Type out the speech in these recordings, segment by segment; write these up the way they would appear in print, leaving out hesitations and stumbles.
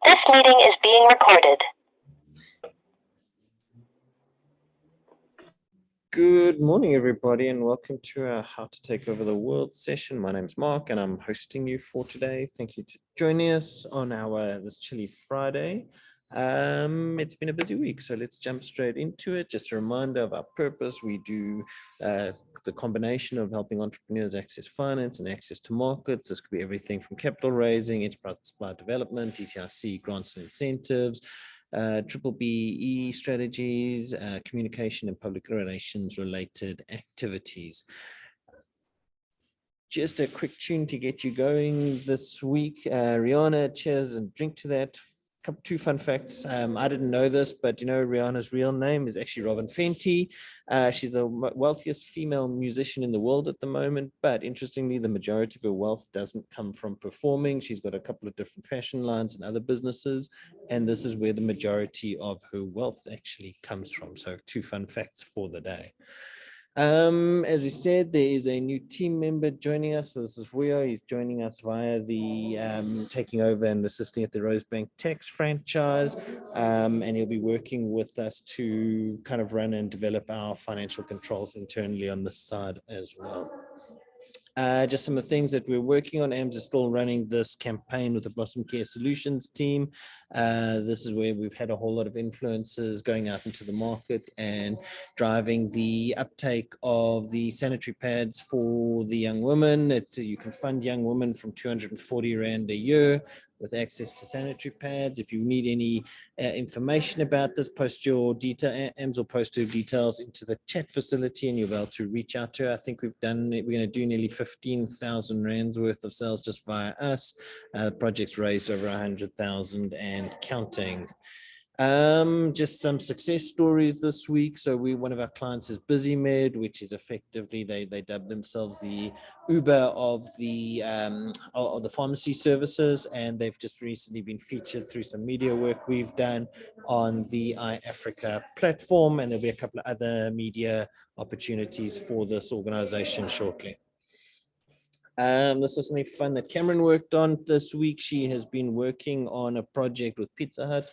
This meeting is being recorded. Good morning, everybody, and welcome to our How to Take Over the World session. My name's Mark, and I'm hosting you for today. Thank you for joining us on our this chilly Friday. It's been a busy week, so let's jump straight into it. Just a reminder of our purpose. We do the combination of helping entrepreneurs access finance and access to markets. This could be everything from capital raising, enterprise supply development, ETIC, grants and incentives, triple BE strategies, communication and public relations related activities. Just a quick tune to get you going this week. Rihanna, cheers and drink to that. Two fun facts. I didn't know this, but you know, Rihanna's real name is actually Robin Fenty. She's the wealthiest female musician in the world at the moment, but interestingly, the majority of her wealth doesn't come from performing. She's got a couple of different fashion lines and other businesses, and this is where the majority of her wealth actually comes from. So two fun facts for the day. As we said, there is a new team member joining us. So this is Rio. He's joining us via the taking over and assisting at the Rosebank Tax franchise. And he'll be working with us to kind of run and develop our financial controls internally on this side as well. Just some of the things that we're working on. AMS is still running this campaign with the Blossom Care Solutions team. This is where we've had a whole lot of influencers going out into the market and driving the uptake of the sanitary pads for the young women. You can fund young women from 240 Rand a year with access to sanitary pads. If you need any information about this, post your detail, AMS will post your details into the chat facility and you'll be able to reach out to her. I think we're going to do nearly 15,000 Rands worth of sales just via us. The project's raised over 100,000 and counting. Just some success stories this week. So one of our clients is BusyMed, which is effectively they dub themselves the Uber of the pharmacy services, and they've just recently been featured through some media work we've done on the iAfrica platform, and there'll be a couple of other media opportunities for this organization shortly. This was something fun that Cameron worked on this week. She has been working on a project with Pizza Hut,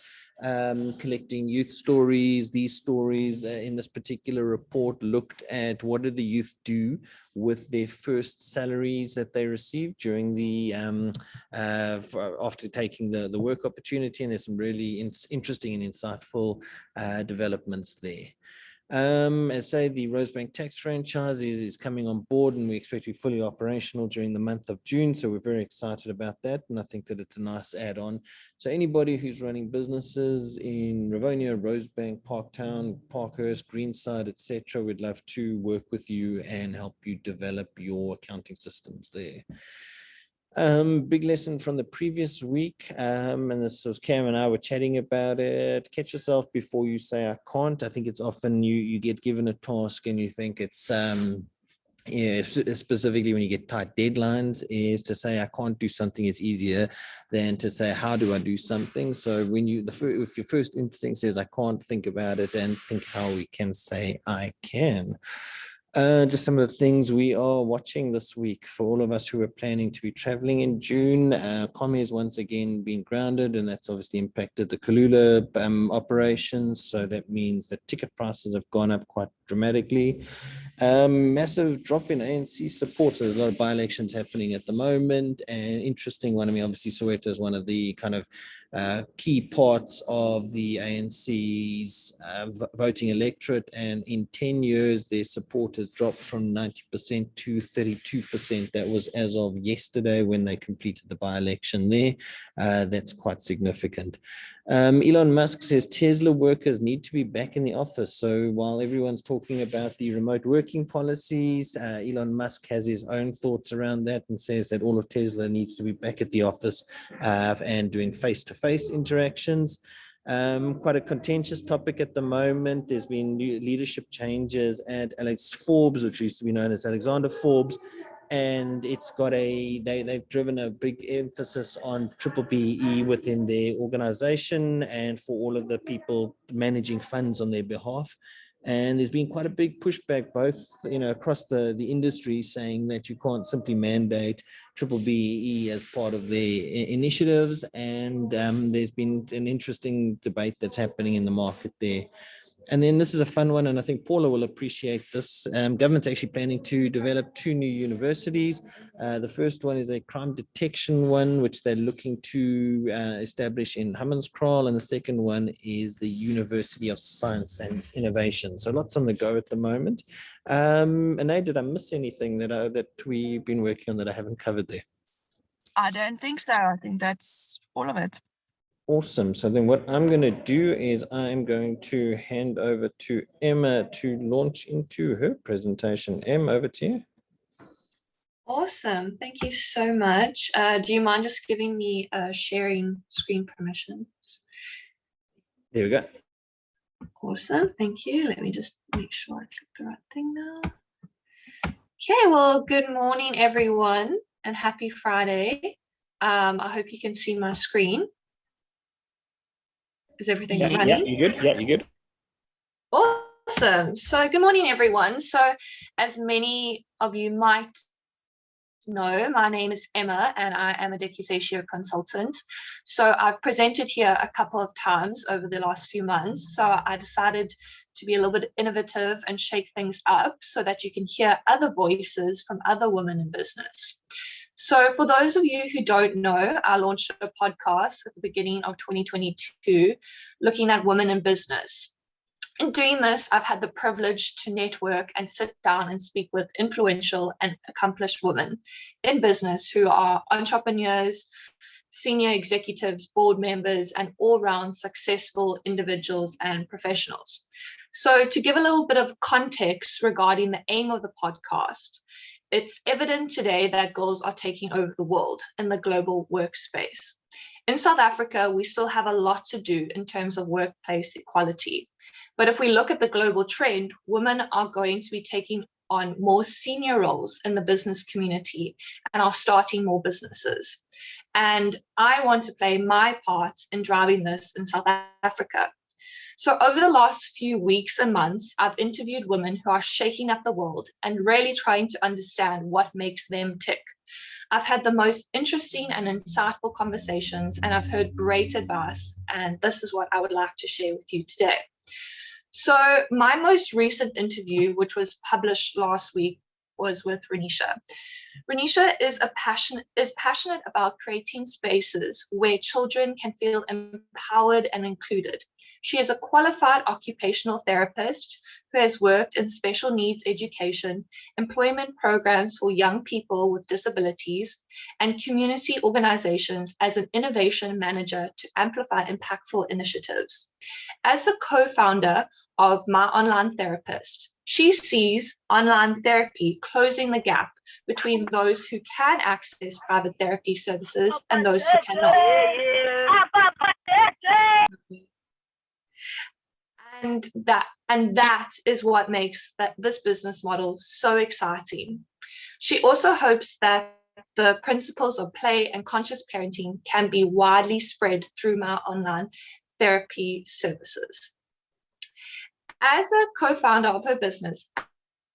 collecting youth stories. These stories in this particular report looked at what did the youth do with their first salaries that they received during the after taking the work opportunity, and there's some really interesting and insightful developments there. As say, the Rosebank Tax franchise is coming on board, and we expect to be fully operational during the month of June. So we're very excited about that, and I think that it's a nice add-on. So anybody who's running businesses in Rivonia, Rosebank, Parktown, Parkhurst, Greenside, etc., we'd love to work with you and help you develop your accounting systems there. Big lesson from the previous week, and this was Cam and I were chatting about it. Catch yourself before you say I can't. I think it's often you get given a task and you think it's specifically when you get tight deadlines, is to say I can't do something is easier than to say how do I do something. So when if your first instinct says I can't, think about it and think how we can say I can. Just some of the things we are watching this week for all of us who are planning to be traveling in June. Commie has once again been grounded, and that's obviously impacted the Kalula operations. So that means that ticket prices have gone up quite dramatically. Massive drop in ANC support. So there's a lot of by-elections happening at the moment. And interesting one, I mean, obviously Soweto is one of the kind of key parts of the ANC's voting electorate, and in 10 years their support has dropped from 90% to 32%. That was as of yesterday when they completed the by-election there. That's quite significant. Elon Musk says Tesla workers need to be back in the office. So while everyone's talking about the remote working policies, Elon Musk has his own thoughts around that and says that all of Tesla needs to be back at the office and doing face-to-face interactions. Quite a contentious topic at the moment. There's been new leadership changes at Alex Forbes, which used to be known as Alexander Forbes, and it's got they've driven a big emphasis on triple BE within their organization and for all of the people managing funds on their behalf. And there's been quite a big pushback, both across the industry, saying that you can't simply mandate triple BEE as part of their initiatives. And there's been an interesting debate that's happening in the market there. And then this is a fun one, and I think Paula will appreciate this. Government's actually planning to develop 2 new universities. The first one is a crime detection one, which they're looking to establish in Hammanskraal, and the second one is the University of Science and Innovation. So lots on the go at the moment. And did I miss anything that we've been working on that I haven't covered there? I don't think so. I think that's all of it. Awesome. So then what I'm going to do is I'm going to hand over to Emma to launch into her presentation. Em, over to you. Awesome. Thank you so much. Do you mind just giving me sharing screen permissions? There we go. Awesome. Thank you. Let me just make sure I click the right thing now. Okay. Well, good morning, everyone, and happy Friday. I hope you can see my screen. Is everything running? Yeah, you good? Yeah, you good? Awesome. So good morning, everyone. So as many of you might know, my name is Emma and I am a Decusatio consultant. So I've presented here a couple of times over the last few months. So I decided to be a little bit innovative and shake things up so that you can hear other voices from other women in business. So for those of you who don't know, I launched a podcast at the beginning of 2022 looking at women in business. In doing this, I've had the privilege to network and sit down and speak with influential and accomplished women in business who are entrepreneurs, senior executives, board members, and all-round successful individuals and professionals. So to give a little bit of context regarding the aim of the podcast, it's evident today that girls are taking over the world in the global workspace. In South Africa, we still have a lot to do in terms of workplace equality. But if we look at the global trend, women are going to be taking on more senior roles in the business community and are starting more businesses. And I want to play my part in driving this in South Africa. So over the last few weeks and months, I've interviewed women who are shaking up the world and really trying to understand what makes them tick. I've had the most interesting and insightful conversations, and I've heard great advice, and this is what I would like to share with you today. So my most recent interview, which was published last week, was with Renisha. Renisha is passionate about creating spaces where children can feel empowered and included. She is a qualified occupational therapist who has worked in special needs education, employment programs for young people with disabilities, and community organizations as an innovation manager to amplify impactful initiatives. As the co-founder of My Online Therapist, she sees online therapy closing the gap between those who can access private therapy services and those who cannot. And that is what makes this business model so exciting. She also hopes that the principles of play and conscious parenting can be widely spread through My Online Therapy services. As a co-founder of her business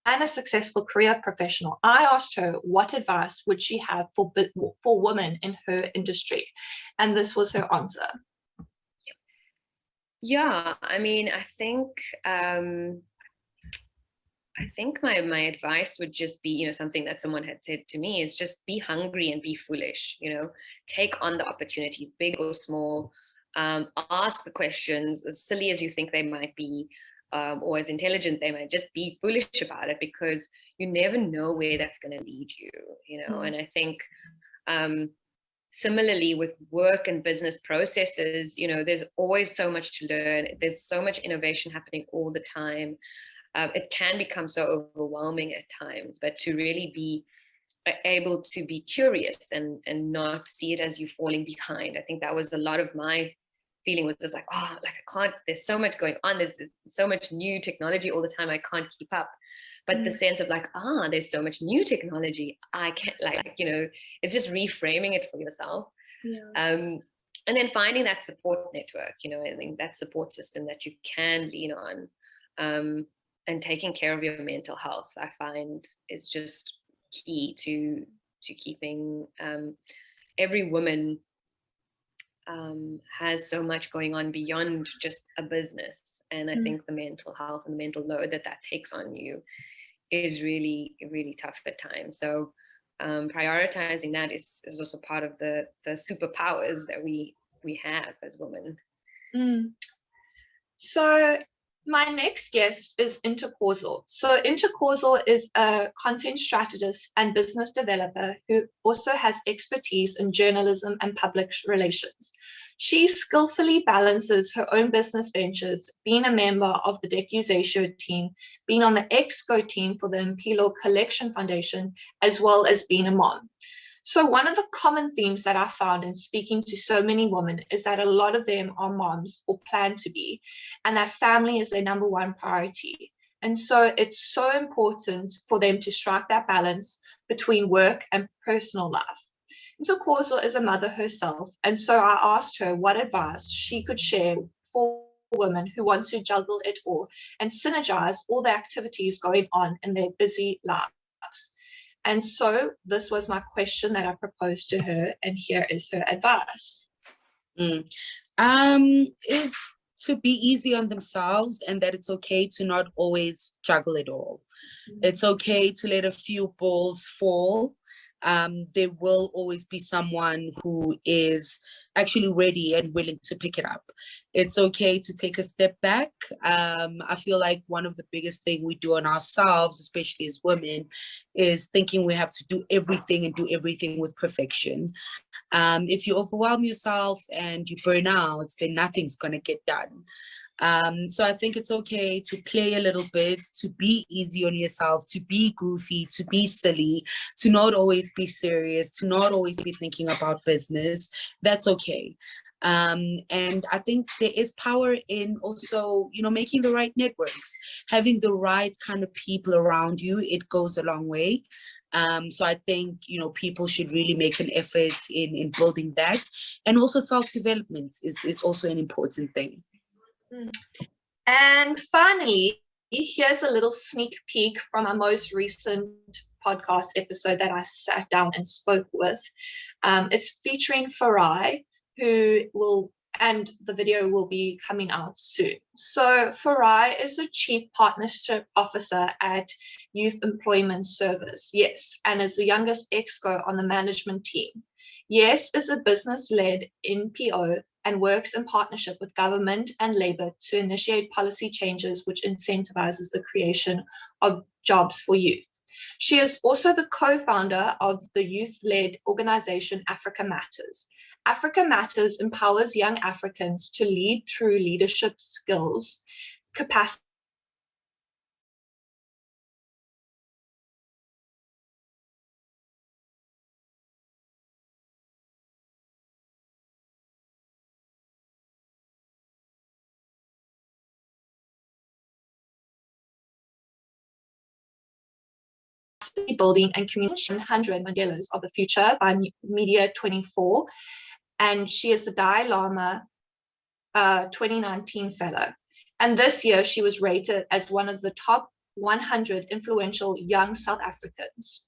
and a successful career professional, I asked her what advice would she have for women in her industry, and this was her answer. Yeah, I mean, I think my advice would just be, something that someone had said to me is just be hungry and be foolish, take on the opportunities, big or small, ask the questions, as silly as you think they might be, or as intelligent they might, just be foolish about it, because you never know where that's going to lead you, and I think similarly with work and business processes, there's always so much to learn. There's so much innovation happening all the time. It can become so overwhelming at times, but to really be able to be curious and not see it as you falling behind. I think that was a lot of my feeling, was just like, I can't, there's so much going on. There's so much new technology all the time. I can't keep up. But the sense of like, there's so much new technology. I can't, it's just reframing it for yourself. Yeah. And then finding that support network, I think that support system that you can lean on. taking care of your mental health, I find, is just key to keeping every woman has so much going on beyond just a business. And I think the mental health and the mental load that takes on you is really, really tough at times. So prioritizing that is also part of the superpowers that we have as women. So my next guest is Intercausal. So Intercausal is a content strategist and business developer who also has expertise in journalism and public relations. She skillfully balances her own business ventures, being a member of the Decusatio team, being on the EXCO team for the Impilo Collection Foundation, as well as being a mom. So one of the common themes that I found in speaking to so many women is that a lot of them are moms or plan to be, and that family is their number one priority. And so it's so important for them to strike that balance between work and personal life. Intercausal is a mother herself, and so I asked her what advice she could share for women who want to juggle it all and synergize all the activities going on in their busy lives. And so this was my question that I proposed to her, and here is her advice. Is to be easy on themselves, and that it's okay to not always juggle it all. It's okay to let a few balls fall. There will always be someone who is actually ready and willing to pick it up. It's okay to take a step back. I feel like one of the biggest things we do on ourselves, especially as women, is thinking we have to do everything and do everything with perfection. If you overwhelm yourself and you burn out, then nothing's going to get done. So I think it's okay to play a little bit, to be easy on yourself, to be goofy, to be silly, to not always be serious, to not always be thinking about business. That's okay. And I think there is power in also, making the right networks, having the right kind of people around you. It goes a long way. So I think, people should really make an effort in building that. And also self-development is also an important thing. And finally, here's a little sneak peek from our most recent podcast episode that I sat down and spoke with. It's featuring Farai, and the video will be coming out soon. So Farai is the Chief Partnership Officer at Youth Employment Service, YES, and is the youngest EXCO on the management team. YES is a business-led NPO and works in partnership with government and labor to initiate policy changes which incentivizes the creation of jobs for youth. She is also the co-founder of the youth-led organization Africa Matters. Africa Matters empowers young Africans to lead through leadership skills, capacity, building and community 100 Mandelas of the Future by Media 24, and she is the Dalai Lama 2019 fellow. And this year she was rated as one of the top 100 influential young South Africans.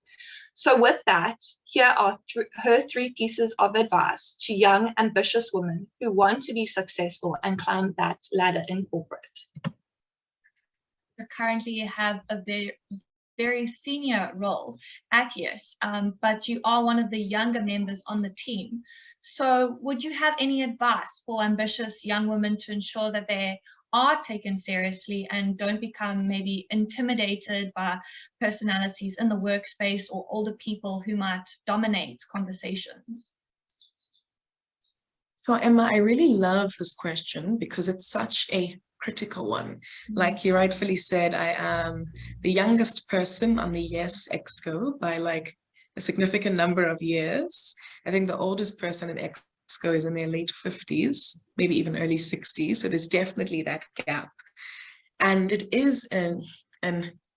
So with that, here are her 3 pieces of advice to young, ambitious women who want to be successful and climb that ladder in corporate. Currently, you have a very senior role at YES, but you are one of the younger members on the team. So would you have any advice for ambitious young women to ensure that they are taken seriously and don't become maybe intimidated by personalities in the workspace or older people who might dominate conversations? So Emma, I really love this question because it's such a critical one. Like you rightfully said, I am the youngest person on the YES EXCO by like a significant number of years. I think the oldest person in EXCO is in their late 50s, maybe even early 60s. So there's definitely that gap. And it is an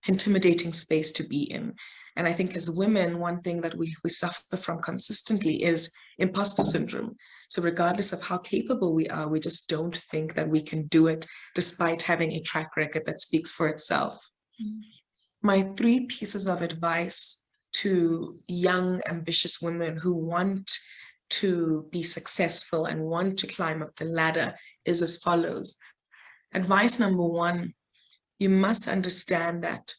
intimidating space to be in. And I think as women, one thing that we suffer from consistently is imposter syndrome. So regardless of how capable we are, we just don't think that we can do it despite having a track record that speaks for itself. My 3 pieces of advice to young, ambitious women who want to be successful and want to climb up the ladder is as follows. Advice number 1, you must understand that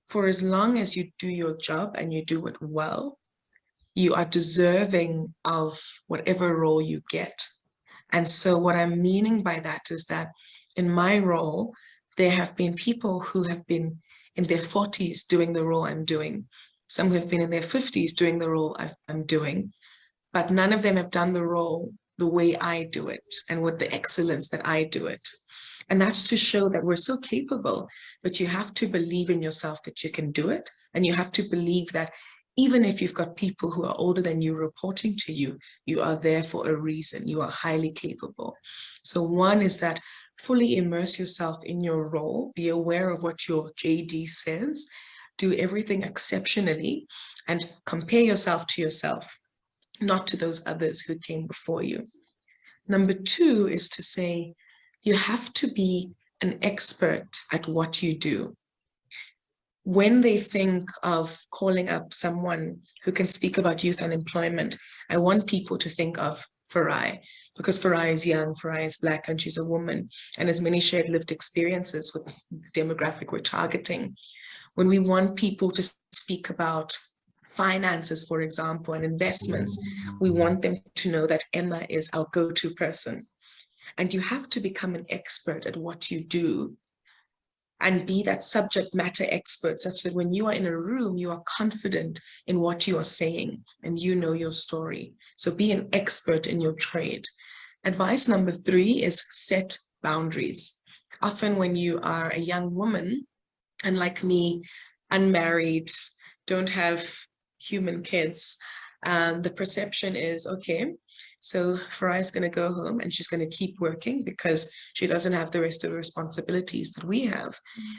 for as long as you do your job and you do it well, you are deserving of whatever role you get. And so what I'm meaning by that is that in my role, there have been people who have been in their 40s doing the role I'm doing, some who have been in their 50s doing the role I'm doing, but none of them have done the role the way I do it and with the excellence that I do it. And that's to show that we're still capable, but you have to believe in yourself that you can do it. And you have to believe that even if you've got people who are older than you reporting to you, you are there for a reason. You are highly capable. So one is that fully immerse yourself in your role, be aware of what your JD says, do everything exceptionally, and compare yourself to yourself, not to those others who came before you. Number 2 is to say, you have to be an expert at what you do. When they think of calling up someone who can speak about youth unemployment, I want people to think of Farai, because Farai is young, Farai is Black, and she's a woman, and has many shared lived experiences with the demographic we're targeting. When we want people to speak about finances, for example, and investments, we want them to know that Emma is our go-to person. And you have to become an expert at what you do and be that subject matter expert such that when you are in a room, you are confident in what you are saying and you know your story. So be an expert in your trade. Advice number 3 is set boundaries. Often when you are a young woman, and like me, unmarried, don't have human kids, the perception is, okay, so Farai is going to go home and she's going to keep working because she doesn't have the rest of the responsibilities that we have.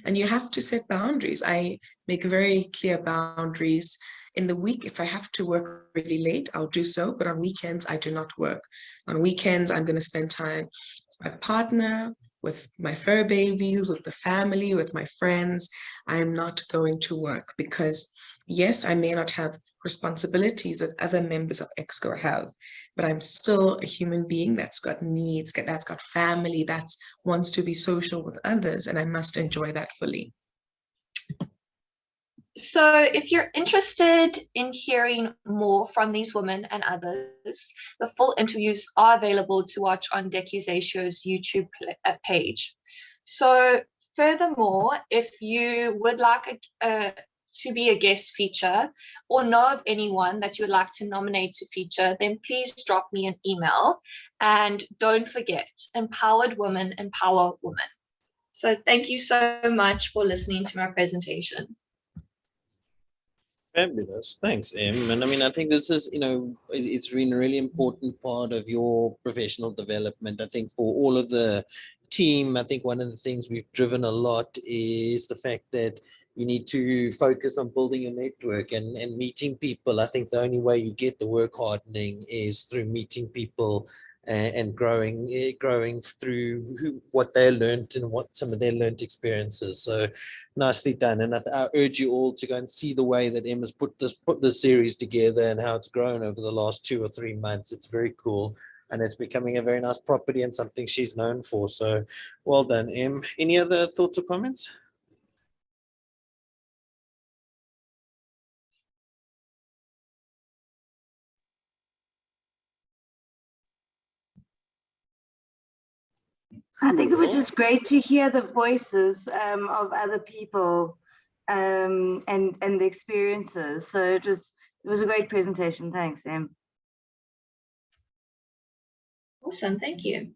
And you have to set boundaries. I make very clear boundaries. In the week, if I have to work really late, I'll do so. But on weekends, I do not work. On weekends, I'm going to spend time with my partner, with my fur babies, with the family, with my friends. I am not going to work because, yes, I may not have responsibilities that other members of EXCO have, but I'm still a human being that's got needs, that's got family, that wants to be social with others, and I must enjoy that fully. So if you're interested in hearing more from these women and others, the full interviews are available to watch on Decusatio's YouTube page. So furthermore, if you would like to be a guest feature or know of anyone that you would like to nominate to feature, then please drop me an email. And don't forget, empowered women empower women. So thank you so much for listening to my presentation. Fabulous. Thanks, Em. And I mean, I think this is, it's been a really important part of your professional development. I think for all of the team, I think one of the things we've driven a lot is the fact that you need to focus on building your network and meeting people. I think the only way you get the work hardening is through meeting people and growing through what they learned and what some of their learned experiences. So nicely done. And I urge you all to go and see the way that Emma's put this series together and how it's grown over the last 2 or 3 months. It's very cool. And it's becoming a very nice property and something she's known for. So well done, Em. Any other thoughts or comments? I think it was just great to hear the voices of other people and the experiences. So it was a great presentation. Thanks, Em. Awesome, thank you.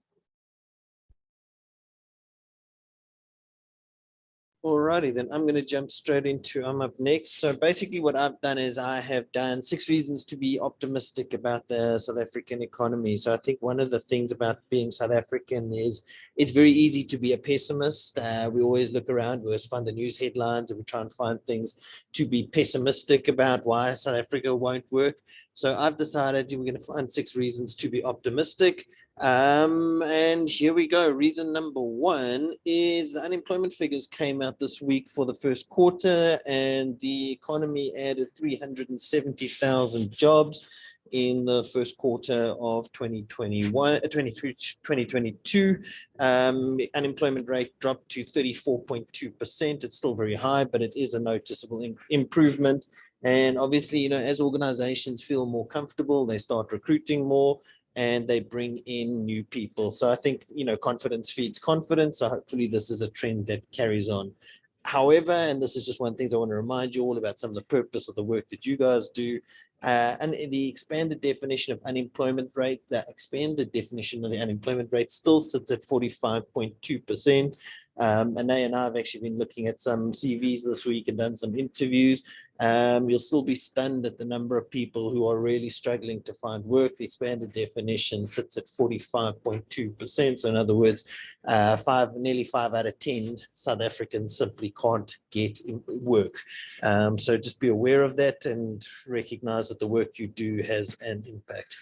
Awesome, thank you. Alrighty, then I'm going to jump straight into I'm up next. So basically what I've done is I have done 6 reasons to be optimistic about the South African economy. So I think one of the things about being South African is it's very easy to be a pessimist. We always look around, we always find the news headlines and we try and find things to be pessimistic about why South Africa won't work. So I've decided we're going to find 6 reasons to be optimistic. And here we go. Reason number 1 is the unemployment figures came out this week for the first quarter, and the economy added 370,000 jobs in the first quarter of 2022. Unemployment rate dropped to 34.2%. It's still very high, but it is a noticeable improvement. And obviously, as organizations feel more comfortable, they start recruiting more and they bring in new people. So I think, confidence feeds confidence. So hopefully this is a trend that carries on. However, and this is just one thing I want to remind you all about some of the purpose of the work that you guys do. And the expanded definition of unemployment rate, the expanded definition of the unemployment rate still sits at 45.2%. And I have actually been looking at some CVs this week and done some interviews. You'll still be stunned at the number of people who are really struggling to find work. The expanded definition sits at 45.2%. So in other words, nearly 5 out of 10 South Africans simply can't get work. So just be aware of that and recognize that the work you do has an impact.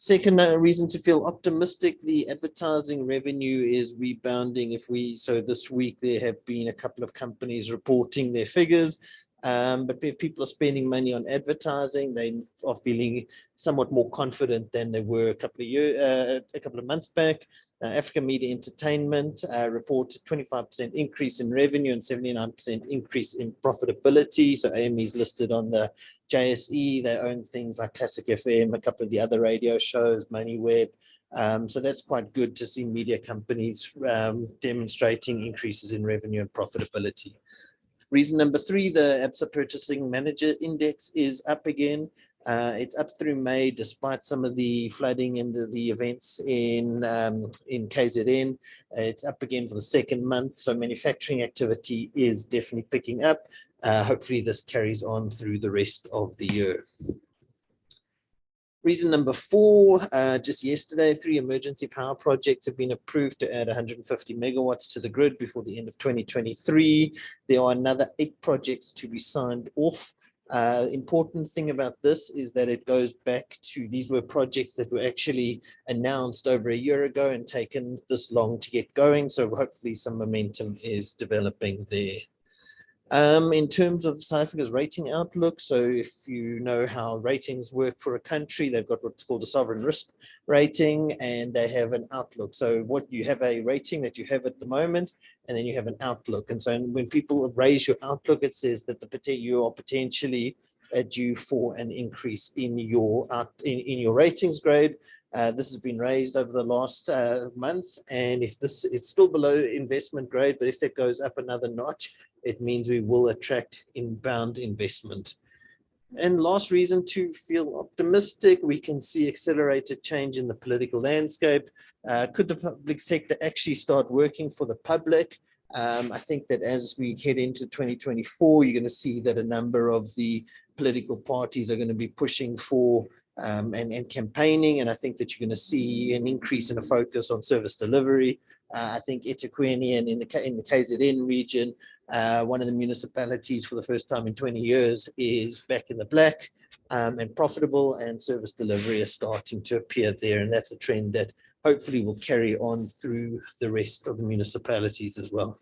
Second reason to feel optimistic, the advertising revenue is rebounding. So this week there have been a couple of companies reporting their figures, but people are spending money on advertising. They are feeling somewhat more confident than they were a couple of months back. Africa Media Entertainment reported 25% increase in revenue and 79% increase in profitability. So AME is listed on the JSE. They own things like Classic FM, a couple of the other radio shows, MoneyWeb. So that's quite good to see media companies demonstrating increases in revenue and profitability. Reason number 3, the ABSA Purchasing Manager Index is up again. It's up through May, despite some of the flooding and the events in KZN. It's up again for the second month. So manufacturing activity is definitely picking up. Hopefully this carries on through the rest of the year. Reason number 4, just yesterday, 3 emergency power projects have been approved to add 150 megawatts to the grid before the end of 2023. There are another 8 projects to be signed off. Important thing about this is that it goes back to, these were projects that were actually announced over a year ago and taken this long to get going. So hopefully some momentum is developing there. In terms of South Africa's rating outlook, so if you know how ratings work for a country, they've got what's called a sovereign risk rating, and they have an outlook. So what you have a rating that you have at the moment, and then you have an outlook. And so when people raise your outlook, it says that you are potentially due for an increase in your ratings grade. This has been raised over the last month, and if this is still below investment grade, but if that goes up another notch, it means we will attract inbound investment. And last reason to feel optimistic, we can see accelerated change in the political landscape. Could the public sector actually start working for the public? I think that as we head into 2024, you're going to see that a number of the political parties are going to be pushing for and campaigning. And I think that you're going to see an increase in a focus on service delivery. I think eThekwini and in the KZN region, one of the municipalities for the first time in 20 years is back in the black and profitable, and service delivery is starting to appear there. And that's a trend that hopefully will carry on through the rest of the municipalities as well.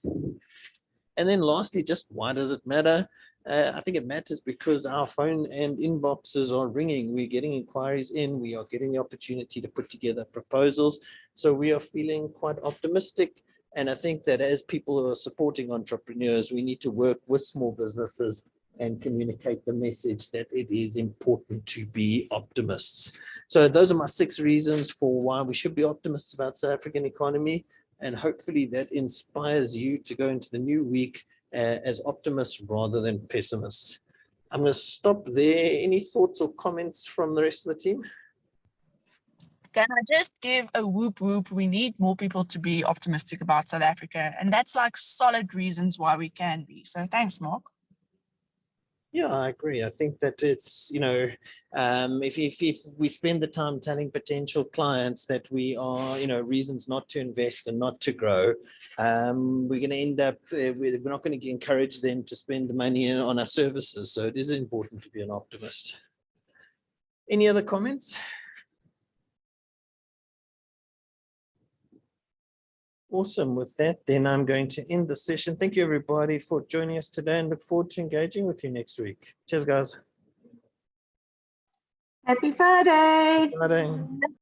And then lastly, just why does it matter? I think it matters because our phone and inboxes are ringing. We're getting inquiries in. We are getting the opportunity to put together proposals. So we are feeling quite optimistic. And I think that as people are supporting entrepreneurs, we need to work with small businesses and communicate the message that it is important to be optimists. So those are my 6 reasons for why we should be optimists about the South African economy. And hopefully that inspires you to go into the new week as optimists rather than pessimists. I'm going to stop there. Any thoughts or comments from the rest of the team? Can I just give a whoop whoop? We need more people to be optimistic about South Africa. And that's like solid reasons why we can be. So thanks, Mark. Yeah, I agree. I think that it's, if we spend the time telling potential clients that we are, reasons not to invest and not to grow, we're going to end up, we're not going to encourage them to spend the money on our services. So it is important to be an optimist. Any other comments? Awesome. With that, then I'm going to end the session. Thank you, everybody, for joining us today, and look forward to engaging with you next week. Cheers, guys. Happy Friday. Friday.